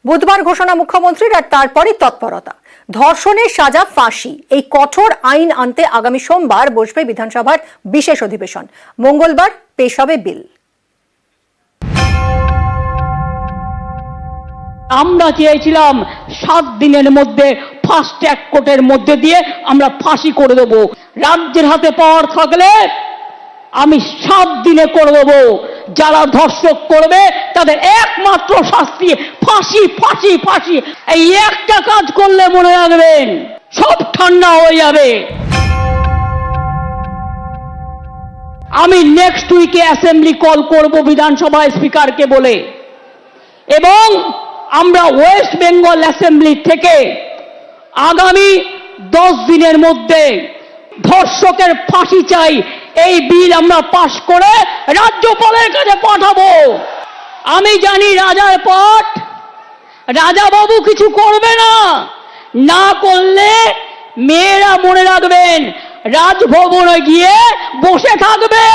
বুধবার ঘোষণা মুখ্যমন্ত্রীর, আর তারপরই তৎপরতা। ধর্ষণের সাজা ফাঁসি, এই কঠোর আইন আনতে আগামী সোমবার বসবে বিধানসভার বিশেষ অধিবেশন। মঙ্গলবার পেশ হবে বিল। আমরা চেয়েছিলাম 7 দিনের মধ্যে ফাস্ট ট্র্যাক কোর্টের মধ্যে দিয়ে আমরা ফাঁসি করে দেব। রাজ্যের হাতে পাওয়ার থাকলে আমি 7 দিনে করে দেব। যারা ধর্ষক করবে তাদের একমাত্র শাস্তি ফাঁসি, ফাঁসি, ফাঁসি। এই একটা কাজ করলে মনে রাখবেন সব ঠান্ডা হয়ে যাবে। আমি নেক্সট উইকে অ্যাসেম্বলি কল করব বিধানসভায় স্পিকারকে বলে, এবং আমরা ওয়েস্ট বেঙ্গল অ্যাসেম্বলি থেকে আগামী 10 দিনের মধ্যে ধর্ষকের ফাঁসি চাই এই বিল আমরা পাশ করে রাজ্যপালের কাছে পাঠাবো। আমি জানি রাজার পট রাজাবাবু কিছু করবে না, না করলে মেয়েরা মনে রাখবেন রাজভবনে গিয়ে বসে থাকবে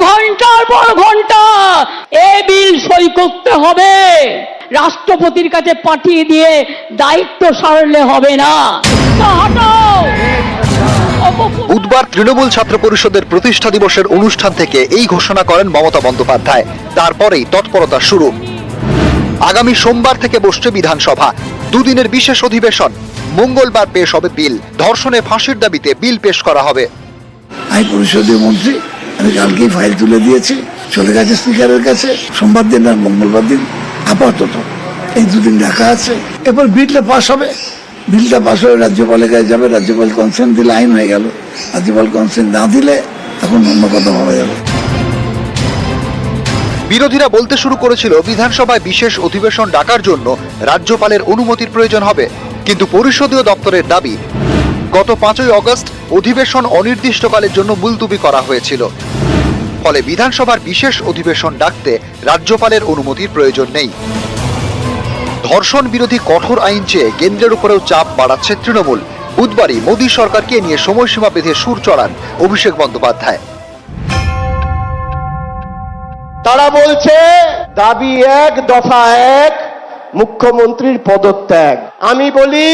ঘন্টার পর ঘন্টা। এই বিল সই করতে হবে, রাষ্ট্রপতির কাছে পাঠিয়ে দিয়ে দায়িত্ব সারলে হবে না। বুধবার তৃণমূল ছাত্র পরিষদের প্রতিষ্ঠা দিবসের অনুষ্ঠান থেকে এই ঘোষণা করেন মমতা বন্দ্যোপাধ্যায়। তারপরেই তৎপরতা শুরু। আগামী সোমবার থেকে বসছে বিধানসভা, 2 দিনের বিশেষ অধিবেশন। মঙ্গলবার পেশ হবে বিল। ধর্ষণে ফাঁসির দাবিতে বিল পেশ করা হবে। আইন পরিষদীয় মন্ত্রী, আমি কালকেই ফাইল তুলে দিয়েছি, চলে গেছে স্পিকারের কাছে। সোমবার দিন আর মঙ্গলবার দিন আপাতত এই 2 দিন রাখা আছে। এরপর বিলটা পাস হবে। বিলটা পাস হয়ে রাজ্যপালের কাছে যাবে, রাজ্যপাল কনসেন্ট দিলে আইন হয়ে গেল। রাজ্যপাল কনসেন্ট না দিলে এখন অন্য কথা ভাবা যাবে। বিরোধীরা বলতে শুরু করেছিল বিধানসভায় বিশেষ অধিবেশন ডাকার জন্য রাজ্যপালের অনুমতির প্রয়োজন হবে, কিন্তু পরিষদীয় দপ্তরের দাবি গত 5ই আগস্ট অধিবেশন অনির্দিষ্টকালের জন্য মুলতুবি করা হয়েছিল। ফলে বিধানসভার বিশেষ অধিবেশন ডাকতে রাজ্যপালের অনুমতির প্রয়োজন নেই। ধর্ষণ বিরোধী কঠোর আইন চেয়ে কেন্দ্রের উপরেও চাপ বাড়াচ্ছে তৃণমূল। বুধবারই মোদী সরকারকে নিয়ে সময়সীমা বেঁধে সুর চড়ান অভিষেক বন্দ্যোপাধ্যায়। তারা বলছে দাবি 1, দফা 1 মুখ্যমন্ত্রীর পদত্যাগ। আমি বলি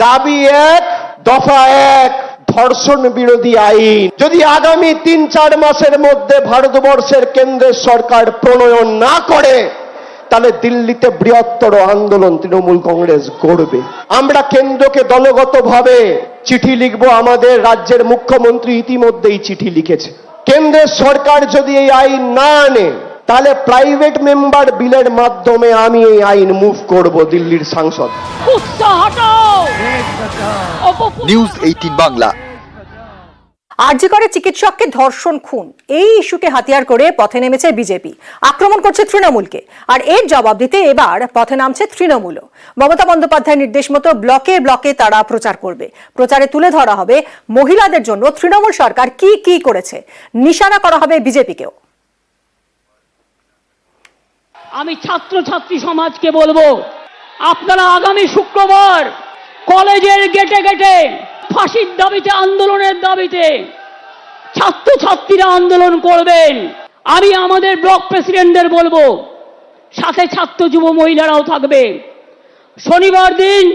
দাবি 1, দফা 1 ধর্ষণ বিরোধী আইন যদি আগামী 3-4 মাসের মধ্যে ভারতবর্ষের কেন্দ্রের সরকার প্রণয়ন না করে, তাহলে দিল্লিতে বৃহত্তর আন্দোলন তৃণমূল কংগ্রেস গড়বে। আমরা কেন্দ্রকে দলগতভাবে চিঠি লিখব। আমাদের রাজ্যের মুখ্যমন্ত্রী ইতিমধ্যেই চিঠি লিখেছে। কেন্দ্রের সরকার যদি এই আইন না আনে, তাহলে প্রাইভেট মেম্বার বিলের মাধ্যমে আমি এই আইন মুভ করব দিল্লির সাংসদ। নিউজ 18 বাংলা। আরজি করে চিকিৎসককে ধর্ষণ, খুন, এই ইস্যুকে হাতিয়ার করে পথে নেমেছে বিজেপি। আক্রমণ করছে তৃণমূলকে, আর এর জবাব দিতে এবার পথে নামছে তৃণমূলও। মমতা বন্দ্যোপাধ্যায়ের নির্দেশ মতো ব্লকে ব্লকে তারা প্রচার করবে। প্রচারে তুলে ধরা হবে মহিলাদের জন্য তৃণমূল সরকার কি কি করেছে। নিশানা করা হবে বিজেপিকেও। আমি ছাত্রছাত্রী সমাজকে বলবো, আপনারা আগামী শুক্রবার কলেজের গেটে গেটে ফাঁসির দাবিতে, আন্দোলনের দাবিতে ছাত্রছাত্রীরা আন্দোলন করবেন। আমি আমাদের ব্লক প্রেসিডেন্টদের বলবো, সাথে ছাত্র যুব মহিলারাও থাকবে। শনিবার দিন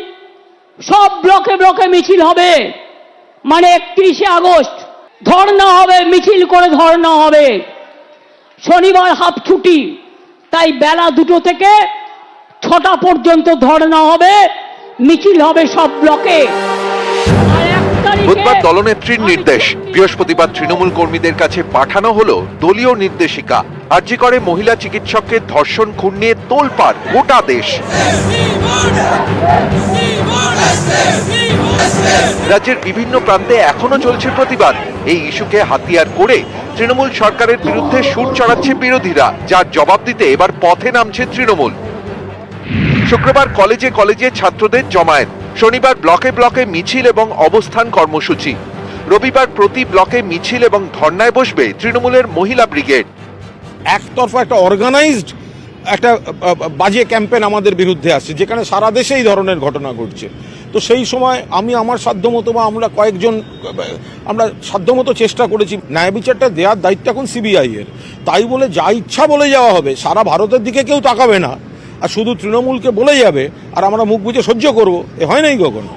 সব ব্লকে ব্লকে মিছিল হবে, মানে 31শে আগস্ট ধর্ণা হবে, মিছিল করে ধর্ণা হবে। শনিবার হাফ ছুটি, তাই বেলা 2টো থেকে 6টা পর্যন্ত ধর্ণা হবে, মিছিল হবে সব ব্লকে। বুধবার দলনেত্রীর নির্দেশ, বৃহস্পতিবার তৃণমূল কর্মীদের কাছে পাঠানো হলো দলীয় নির্দেশিকা। আরজি করে মহিলা চিকিৎসককে ধর্ষণ, খুন নিয়ে তোলপাড় গোটা দেশ। রাজ্যের বিভিন্ন প্রান্তে এখনো চলছে প্রতিবাদ। এই ইস্যুকে হাতিয়ার করে তৃণমূল সরকারের বিরুদ্ধে সুর চড়াচ্ছে বিরোধীরা, যার জবাব দিতে এবার পথে নামছে তৃণমূল। শুক্রবার কলেজে কলেজে ছাত্রদের জমায়েত, শনিবার ব্লকে ব্লকে মিছিল এবং অবস্থান কর্মসূচি, রবিবার প্রতি ব্লকে মিছিল এবং ধর্নায় বসবে তৃণমূলের মহিলা ব্রিগেড। একতরফা একটা অর্গানাইজড একটা বাজে ক্যাম্পেন আমাদের বিরুদ্ধে আসছে, যেখানে সারা দেশে এই ধরনের ঘটনা ঘটছে। তো সেই সময় আমি আমার সাধ্যমতো বা আমরা কয়েকজন আমরা সাধ্যমতো চেষ্টা করেছি। ন্যায় বিচারটা দেওয়ার দায়িত্ব এখন সিবিআই এর, তাই বলে যা ইচ্ছা বলে যাওয়া হবে, সারা ভারতের দিকে কেউ তাকাবে না। আর শুধু তৃণমূলকে বলে যাবে আর আমরা মুখ বুজে সহ্য করব, এ হয় নাই কখনো।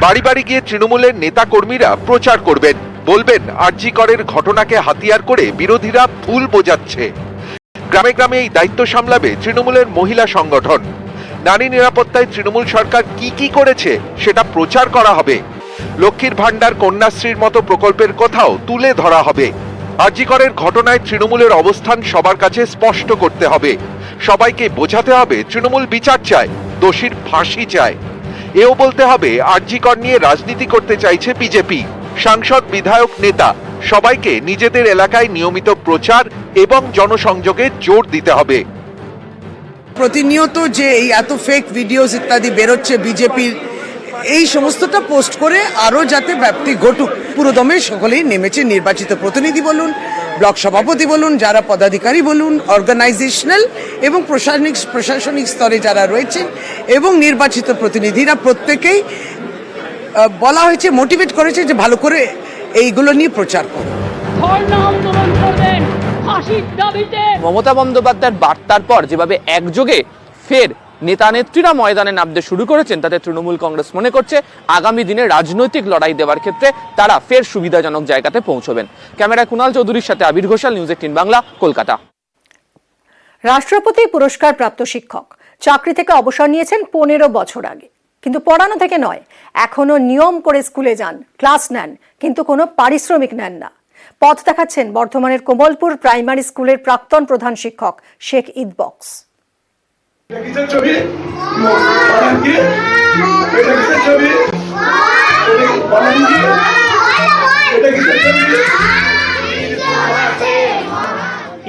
বাড়ি বাড়ি গিয়ে তৃণমূলের নেতা কর্মীরা প্রচার করবেন, বলবেন আরজি করের ঘটনাকে হাতিয়ার করে বিরোধীরা ভুল বোঝাচ্ছে। গ্রামে গ্রামে এই দায়িত্ব সামলাবে তৃণমূলের মহিলা সংগঠন। নারী নিরাপত্তায় তৃণমূল সরকার কি কি করেছে সেটা প্রচার করা হবে। লক্ষ্মীর ভান্ডার, কন্যাশ্রীর মতো প্রকল্পের কথাও তুলে ধরা হবে। আরজি করের ঘটনায় তৃণমূলের অবস্থান সবার কাছে স্পষ্ট করতে হবে। সবাইকে বোঝাতে হবে তৃণমূল বিচার চায়, দোষীর ফাঁসি চায়। এও বলতে হবে আরজি কর নিয়ে রাজনীতি করতে চাইছে বিজেপি। সাংসদ, বিধায়ক, নেতা সবাইকে নিজেদের এলাকায় নিয়মিত প্রচার এবং জনসংযোগে জোর দিতে হবে। প্রতিনিয়ত যে এই এত ফেক ভিডিওস ইত্যাদি বেরোচ্ছে বিজেপির, এই সমস্তটা পোস্ট করে আরও যাতে ব্যাপ্তি ঘটুক পুরোদমে সকলেই নেমেছে। নির্বাচিত প্রতিনিধি বলুন, ব্লক সভাপতি বলুন, যারা পদাধিকারী বলুন, অর্গানাইজেশনাল এবং প্রশাসনিক স্তরে যারা রয়েছেন এবং নির্বাচিত প্রতিনিধিরা প্রত্যেকেই বলা হয়েছে, মোটিভেট করেছে যে ভালো করে এইগুলো নিয়ে প্রচার করুন। ধর্ণা আন্দোলন করবেন ফাঁসির দাবিতে। মমতা বন্দ্যোপাধ্যায়ের বার্তার পর যেভাবে একযোগে ফের নেতা নেত্রীরা ময়দানে নামতে শুরু করেছেন, তাতে তৃণমূল কংগ্রেস মনে করছে আগামী দিনে রাজনৈতিক লড়াই দেওয়ার ক্ষেত্রে তারা ফের সুবিধাজনক জায়গাতে পৌঁছবেন। ক্যামেরায় কুণাল চৌধুরীর সাথে আবির ঘোষাল, নিউজ 18 বাংলা, কলকাতা। রাষ্ট্রপতি পুরস্কার প্রাপ্ত শিক্ষক চাকরি থেকে অবসর নিয়েছেন 15 বছর আগে, কিন্তু পড়ানো থেকে নয়, এখনো নিয়ম করে স্কুলে যান, ক্লাস নেন, কিন্তু কোনো পারিশ্রমিক নেন না। পথ দেখাচ্ছেন বর্ধমানের কোমলপুর প্রাইমারি স্কুলের প্রাক্তন প্রধান শিক্ষক শেখ ইদবক্স।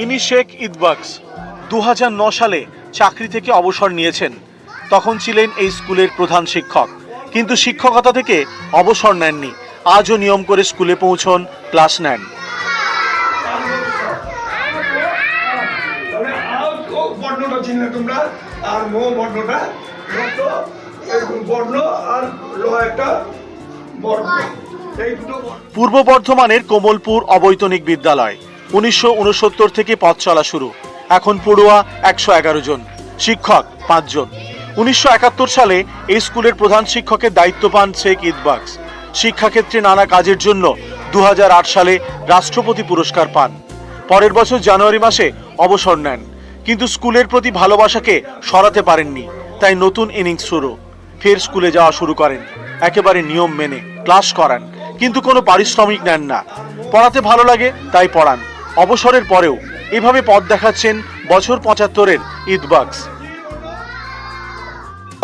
ইনি শেখ ইদবক্স 2009 সালে চাকরি থেকে অবসর নিয়েছেন। তখন ছিলেন এই স্কুলের প্রধান শিক্ষক, কিন্তু শিক্ষকতা থেকে অবসর নেননি। আজও নিয়ম করে স্কুলে পৌঁছন, ক্লাস নেন। পূর্ব বর্ধমানের কোমলপুর অবৈতনিক বিদ্যালয় 1969 থেকে পথ চলা শুরু। এখন পড়ুয়া 111 জন, শিক্ষক 5 জন। 1971 সালে এই স্কুলের প্রধান শিক্ষকের দায়িত্ব পান শেখ ইদবক্স। শিক্ষাক্ষেত্রে নানা কাজের জন্য 2008 সালে রাষ্ট্রপতি পুরস্কার পান। পরের বছর জানুয়ারি মাসে অবসর নেন, কিন্তু স্কুলের প্রতি ভালোবাসাকে সরাতে পারেননি। তাই নতুন ইনিংস শুরু। ফের স্কুলে যাওয়া শুরু করেন, একেবারে নিয়ম মেনে ক্লাস করান, কিন্তু কোনো পারিশ্রমিক নেন না। পড়াতে ভালো লাগে তাই পড়ান। অবসরের পরেও এভাবে পথ দেখাচ্ছেন বছর 75-এর ইদবক্স।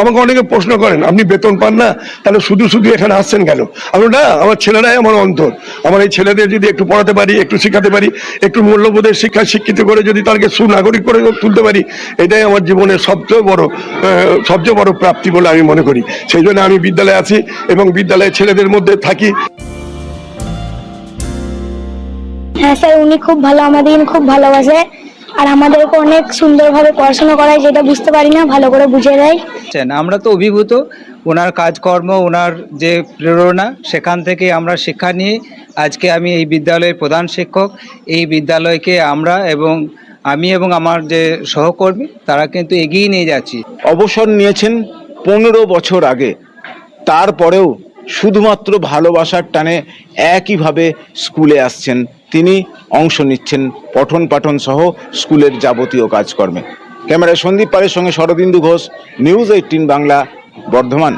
আমাকে অনেকে প্রশ্ন করেন, আপনি বেতন পান না, তাহলে শুধু শুধু এখানে আসছেন কেন? আমি না, আমার ছেলেরাই আমার অন্তর। আমার এই ছেলেদের যদি একটু পড়াতে পারি, একটু শিখাতে পারি, একটু মূল্যবোধের শিক্ষা শিক্ষিত করে যদি তাদেরকে সুনাগরিক করে তুলতে পারি, এটাই আমার জীবনের সবচেয়ে বড় প্রাপ্তি বলে আমি মনে করি। সেই জন্য আমি বিদ্যালয়ে আছি এবং বিদ্যালয়ে ছেলেদের মধ্যে থাকি। হ্যাঁ স্যার, উনি খুব ভালো, আমাদের খুব ভালোবাসে আর আমাদেরকে অনেক সুন্দরভাবে পড়াশোনা করায়, যেটা বুঝতে পারি না ভালো করে বুঝিয়ে দেয়। আমরা তো অভিভূত, ওনার কাজকর্ম, ওনার যে প্রেরণা, সেখান থেকে আমরা শিক্ষা নিয়ে আজকে আমি এই বিদ্যালয়ের প্রধান শিক্ষক। এই বিদ্যালয়কে আমরা এবং আমি এবং আমার যে সহকর্মী তারা কিন্তু এগিয়ে নিয়ে যাচ্ছি। অবসর নিয়েছেন 15 বছর আগে, তারপরেও শুধুমাত্র ভালোবাসার টানে একইভাবে স্কুলে আসছেন। তিনি অংশ নিচ্ছেন পঠন পাঠন সহ স্কুলের যাবতীয় কাজকর্মে। ক্যামেরায় সন্দীপ পালের সঙ্গে শরদিন্দু ঘোষ, নিউজ 18 বাংলা, বর্ধমান।